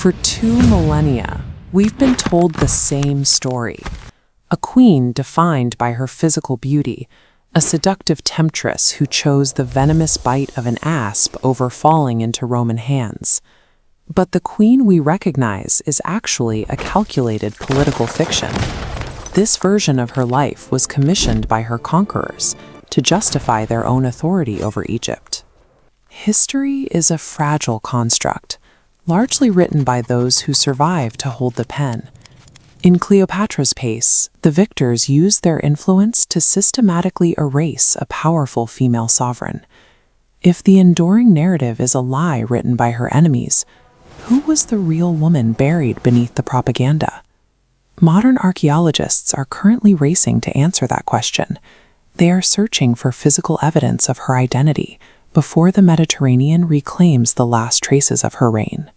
For 2 millennia, we've been told the same story. A queen defined by her physical beauty, a seductive temptress who chose the venomous bite of an asp over falling into Roman hands. But the queen we recognize is actually a calculated political fiction. This version of her life was commissioned by her conquerors to justify their own authority over Egypt. History is a fragile construct, largely written by those who survive to hold the pen. In Cleopatra's case, the victors used their influence to systematically erase a powerful female sovereign. If the enduring narrative is a lie written by her enemies, who was the real woman buried beneath the propaganda? Modern archaeologists are currently racing to answer that question. They are searching for physical evidence of her identity before the Mediterranean reclaims the last traces of her reign.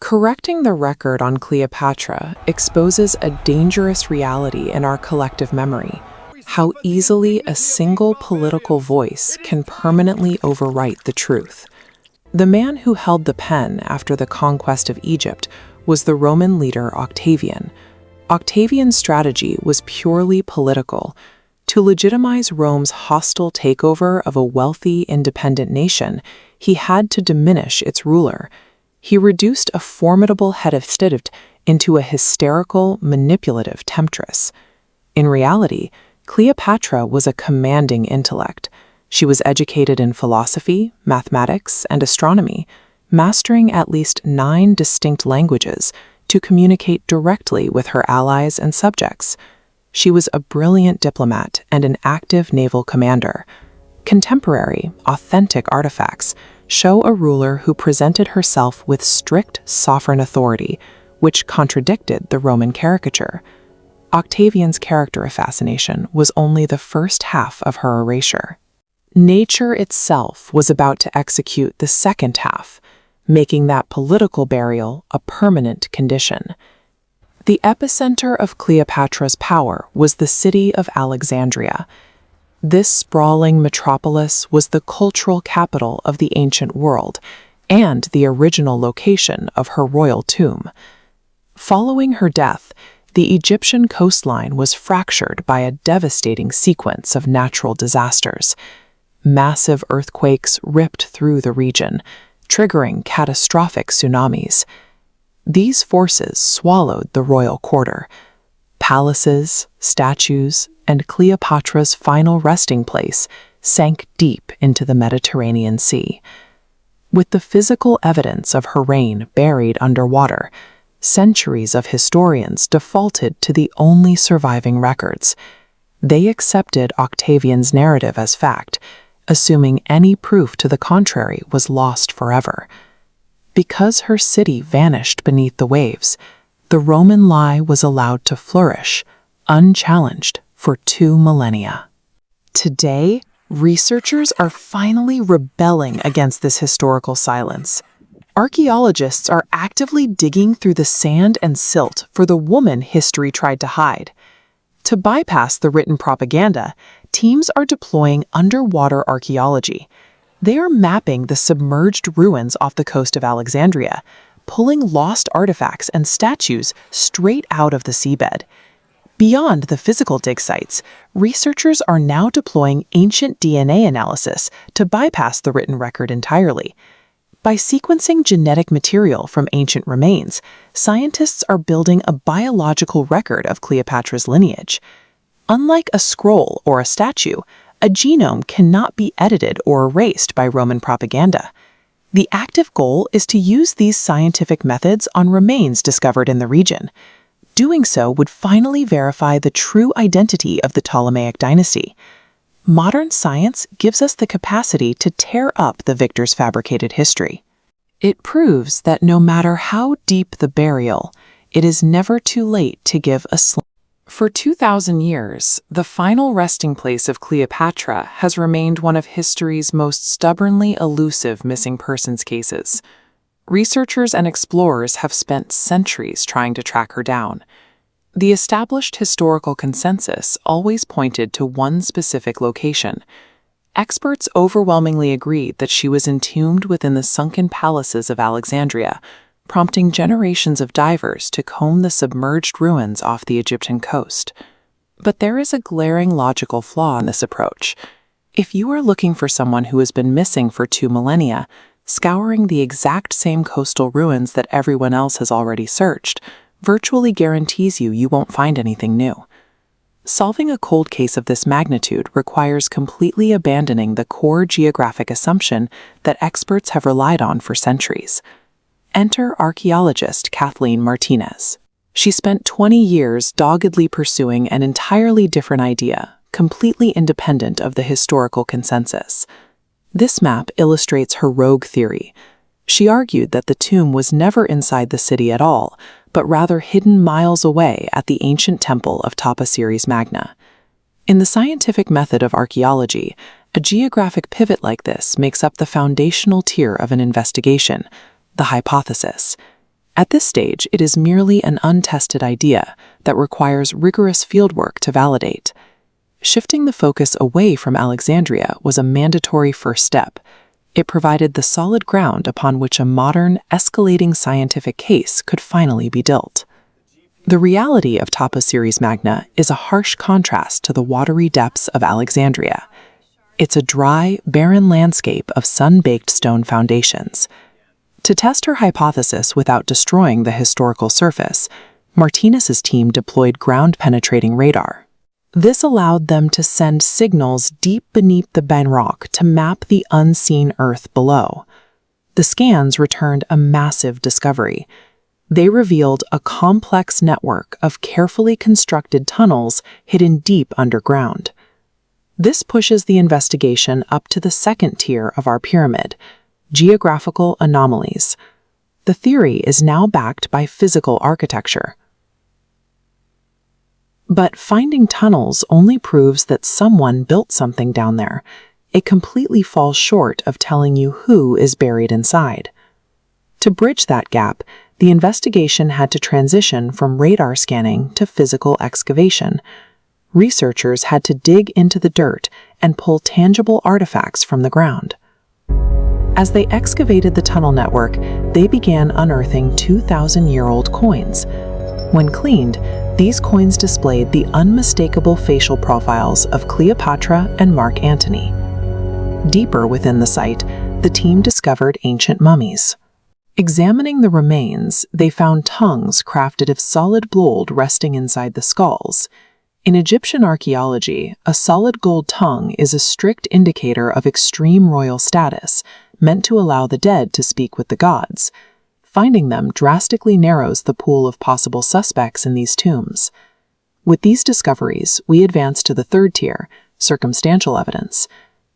Correcting the record on Cleopatra exposes a dangerous reality in our collective memory: how easily a single political voice can permanently overwrite the truth. The man who held the pen after the conquest of Egypt was the Roman leader Octavian. Octavian's strategy was purely political. To legitimize Rome's hostile takeover of a wealthy, independent nation, he had to diminish its ruler. He reduced a formidable head of state into a hysterical, manipulative temptress. In reality, Cleopatra was a commanding intellect. She was educated in philosophy, mathematics, and astronomy, mastering at least 9 distinct languages to communicate directly with her allies and subjects. She was a brilliant diplomat and an active naval commander. Contemporary, authentic artifacts show a ruler who presented herself with strict sovereign authority, which contradicted the Roman caricature. Octavian's character assassination was only the first half of her erasure. Nature itself was about to execute the second half, making that political burial a permanent condition. The epicenter of Cleopatra's power was the city of Alexandria. This sprawling metropolis was the cultural capital of the ancient world and the original location of her royal tomb. Following her death, the Egyptian coastline was fractured by a devastating sequence of natural disasters. Massive earthquakes ripped through the region, triggering catastrophic tsunamis. These forces swallowed the royal quarter. Palaces, statues, and Cleopatra's final resting place sank deep into the Mediterranean Sea. With the physical evidence of her reign buried underwater, centuries of historians defaulted to the only surviving records. They accepted Octavian's narrative as fact, assuming any proof to the contrary was lost forever. Because her city vanished beneath the waves, the Roman lie was allowed to flourish, unchallenged, for 2 millennia. Today, researchers are finally rebelling against this historical silence. Archaeologists are actively digging through the sand and silt for the woman history tried to hide. To bypass the written propaganda, teams are deploying underwater archaeology. They are mapping the submerged ruins off the coast of Alexandria, pulling lost artifacts and statues straight out of the seabed. Beyond the physical dig sites, researchers are now deploying ancient DNA analysis to bypass the written record entirely. By sequencing genetic material from ancient remains, scientists are building a biological record of Cleopatra's lineage. Unlike a scroll or a statue, a genome cannot be edited or erased by Roman propaganda. The active goal is to use these scientific methods on remains discovered in the region. Doing so would finally verify the true identity of the Ptolemaic dynasty. Modern science gives us the capacity to tear up the victor's fabricated history. It proves that no matter how deep the burial, it is never too late to give a For 2,000 years, the final resting place of Cleopatra has remained one of history's most stubbornly elusive missing persons cases. Researchers and explorers have spent centuries trying to track her down. The established historical consensus always pointed to one specific location. Experts overwhelmingly agreed that she was entombed within the sunken palaces of Alexandria, prompting generations of divers to comb the submerged ruins off the Egyptian coast. But there is a glaring logical flaw in this approach. If you are looking for someone who has been missing for 2 millennia, scouring the exact same coastal ruins that everyone else has already searched virtually guarantees you won't find anything new. Solving a cold case of this magnitude requires completely abandoning the core geographic assumption that experts have relied on for centuries. Enter archaeologist Kathleen Martinez. She spent 20 years doggedly pursuing an entirely different idea, completely independent of the historical consensus. This map illustrates her rogue theory. She argued that the tomb was never inside the city at all, but rather hidden miles away at the ancient temple of Tapaciris Magna. In the scientific method of archaeology, a geographic pivot like this makes up the foundational tier of an investigation, the hypothesis. At this stage, it is merely an untested idea that requires rigorous fieldwork to validate. Shifting the focus away from Alexandria was a mandatory first step. It provided the solid ground upon which a modern, escalating scientific case could finally be built. The reality of Tapaciris Magna is a harsh contrast to the watery depths of Alexandria. It's a dry, barren landscape of sun-baked stone foundations. To test her hypothesis without destroying the historical surface, Martinez's team deployed ground-penetrating radar. This allowed them to send signals deep beneath the bedrock to map the unseen Earth below. The scans returned a massive discovery. They revealed a complex network of carefully constructed tunnels hidden deep underground. This pushes the investigation up to the second tier of our pyramid: geographical anomalies. The theory is now backed by physical architecture. But finding tunnels only proves that someone built something down there. It completely falls short of telling you who is buried inside. To bridge that gap, the investigation had to transition from radar scanning to physical excavation. Researchers had to dig into the dirt and pull tangible artifacts from the ground. As they excavated the tunnel network, they began unearthing 2,000-year-old coins. When cleaned, these coins displayed the unmistakable facial profiles of Cleopatra and Mark Antony. Deeper within the site, the team discovered ancient mummies. Examining the remains, they found tongues crafted of solid gold resting inside the skulls. In Egyptian archaeology, a solid gold tongue is a strict indicator of extreme royal status, meant to allow the dead to speak with the gods. Finding them drastically narrows the pool of possible suspects in these tombs. With these discoveries, we advance to the third tier, circumstantial evidence.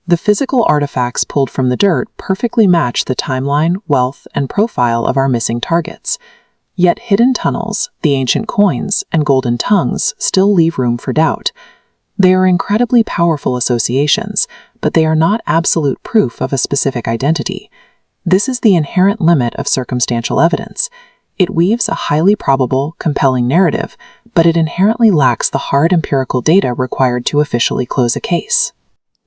The physical artifacts pulled from the dirt perfectly match the timeline, wealth, and profile of our missing targets. Yet hidden tunnels, the ancient coins, and golden tongues still leave room for doubt. They are incredibly powerful associations, but they are not absolute proof of a specific identity. This is the inherent limit of circumstantial evidence. It weaves a highly probable, compelling narrative, but it inherently lacks the hard empirical data required to officially close a case.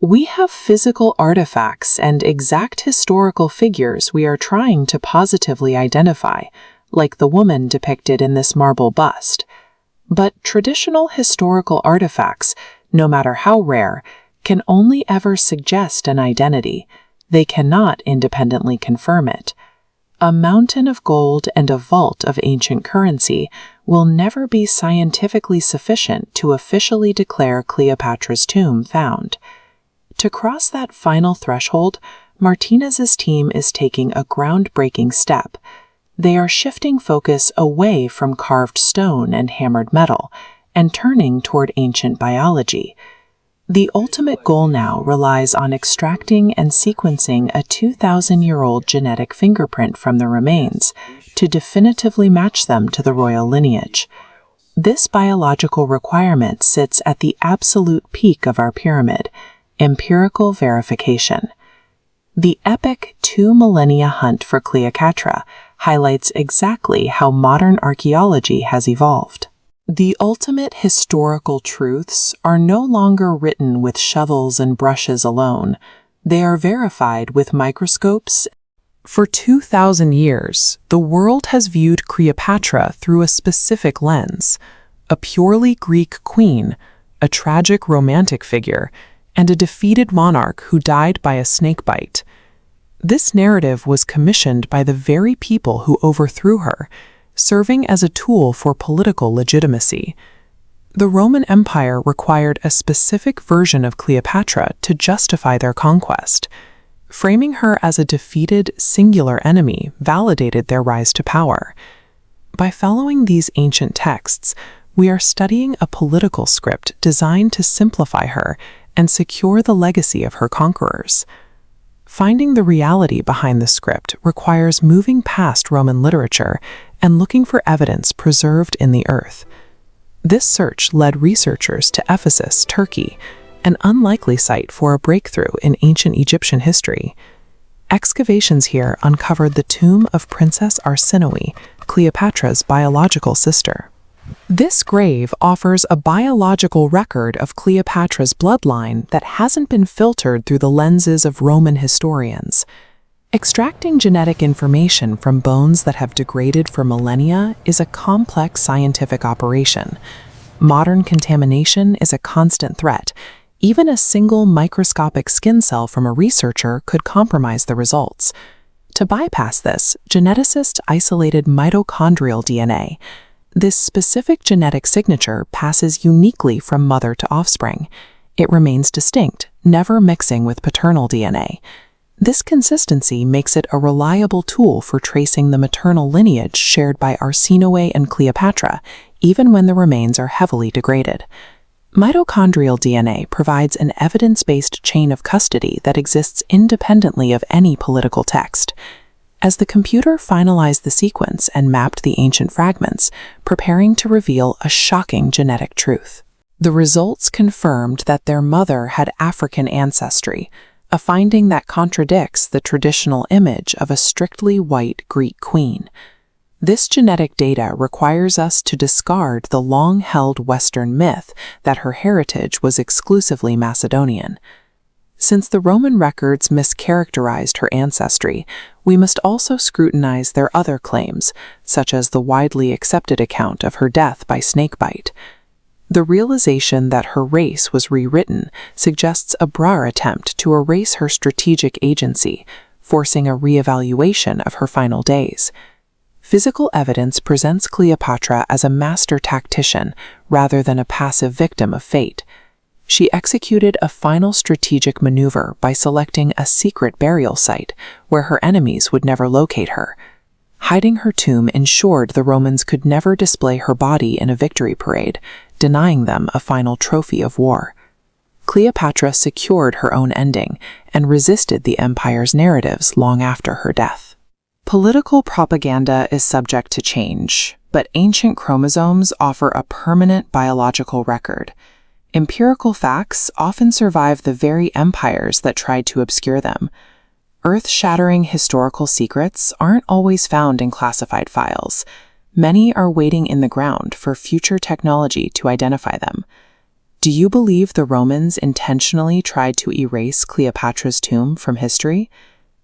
We have physical artifacts and exact historical figures we are trying to positively identify, like the woman depicted in this marble bust. But traditional historical artifacts, no matter how rare, can only ever suggest an identity. They cannot independently confirm it. A mountain of gold and a vault of ancient currency will never be scientifically sufficient to officially declare Cleopatra's tomb found. To cross that final threshold, Martinez's team is taking a groundbreaking step. They are shifting focus away from carved stone and hammered metal and turning toward ancient biology. The ultimate goal now relies on extracting and sequencing a 2,000-year-old genetic fingerprint from the remains to definitively match them to the royal lineage. This biological requirement sits at the absolute peak of our pyramid: empirical verification. The epic 2 millennia hunt for Cleopatra highlights exactly how modern archaeology has evolved. The ultimate historical truths are no longer written with shovels and brushes alone. They are verified with microscopes. For 2,000 years, the world has viewed Cleopatra through a specific lens: a purely Greek queen, a tragic romantic figure, and a defeated monarch who died by a snakebite. This narrative was commissioned by the very people who overthrew her, serving as a tool for political legitimacy. The Roman Empire required a specific version of Cleopatra to justify their conquest. Framing her as a defeated, singular enemy validated their rise to power. By following these ancient texts, we are studying a political script designed to simplify her and secure the legacy of her conquerors. Finding the reality behind the script requires moving past Roman literature and looking for evidence preserved in the earth. This search led researchers to Ephesus, Turkey, an unlikely site for a breakthrough in ancient Egyptian history. Excavations here uncovered the tomb of Princess Arsinoe, Cleopatra's biological sister. This grave offers a biological record of Cleopatra's bloodline that hasn't been filtered through the lenses of Roman historians. Extracting genetic information from bones that have degraded for millennia is a complex scientific operation. Modern contamination is a constant threat. Even a single microscopic skin cell from a researcher could compromise the results. To bypass this, geneticists isolated mitochondrial DNA. This specific genetic signature passes uniquely from mother to offspring. It remains distinct, never mixing with paternal DNA. This consistency makes it a reliable tool for tracing the maternal lineage shared by Arsinoe and Cleopatra, even when the remains are heavily degraded. Mitochondrial DNA provides an evidence-based chain of custody that exists independently of any political text. As the computer finalized the sequence and mapped the ancient fragments, preparing to reveal a shocking genetic truth. The results confirmed that their mother had African ancestry, a finding that contradicts the traditional image of a strictly white Greek queen. This genetic data requires us to discard the long-held Western myth that her heritage was exclusively Macedonian. Since the Roman records mischaracterized her ancestry, we must also scrutinize their other claims, such as the widely accepted account of her death by snakebite. The realization that her race was rewritten suggests a broader attempt to erase her strategic agency, forcing a reevaluation of her final days. Physical evidence presents Cleopatra as a master tactician rather than a passive victim of fate. She executed a final strategic maneuver by selecting a secret burial site where her enemies would never locate her. Hiding her tomb ensured the Romans could never display her body in a victory parade, denying them a final trophy of war. Cleopatra secured her own ending and resisted the empire's narratives long after her death. Political propaganda is subject to change, but ancient chromosomes offer a permanent biological record. Empirical facts often survive the very empires that tried to obscure them. Earth-shattering historical secrets aren't always found in classified files. Many are waiting in the ground for future technology to identify them. Do you believe the Romans intentionally tried to erase Cleopatra's tomb from history?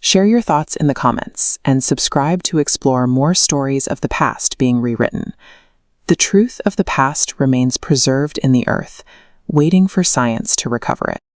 Share your thoughts in the comments and subscribe to explore more stories of the past being rewritten. The truth of the past remains preserved in the earth, waiting for science to recover it.